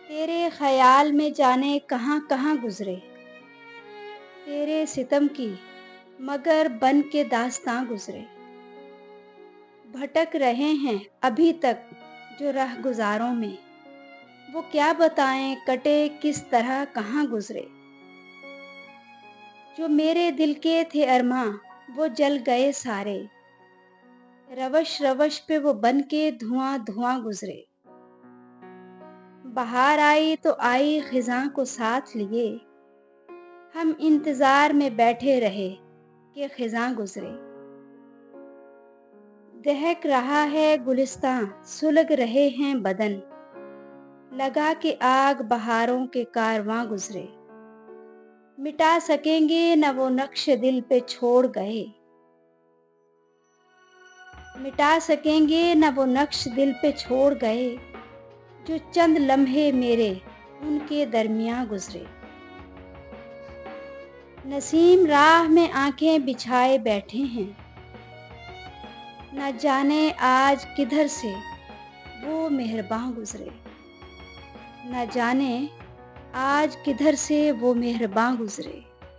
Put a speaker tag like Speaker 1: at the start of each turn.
Speaker 1: تیرے خیال میں جانے کہاں کہاں گزرے، تیرے ستم کی مگر بن کے داستاں گزرے۔ بھٹک رہے ہیں ابھی تک جو رہ گزاروں میں، وہ کیا بتائیں کٹے کس طرح کہاں گزرے۔ جو میرے دل کے تھے ارماں وہ جل گئے سارے، روش روش پہ وہ بن کے دھواں دھواں گزرے۔ بہار آئی تو آئی خزاں کو ساتھ لیے، ہم انتظار میں بیٹھے رہے کہ خزاں گزرے۔ دہک رہا ہے گلستاں سلگ رہے ہیں بدن، لگا کے آگ بہاروں کے کارواں گزرے۔ مٹا سکیں گے نہ وہ نقش دل پہ چھوڑ گئے، مٹا سکیں گے نہ وہ نقش دل پہ چھوڑ گئے، جو چند لمحے میرے ان کے درمیاں گزرے۔ نسیم راہ میں آنکھیں بچھائے بیٹھے ہیں، نہ جانے آج کدھر سے وہ مہرباں گزرے، نہ جانے آج کدھر سے وہ مہرباں گزرے۔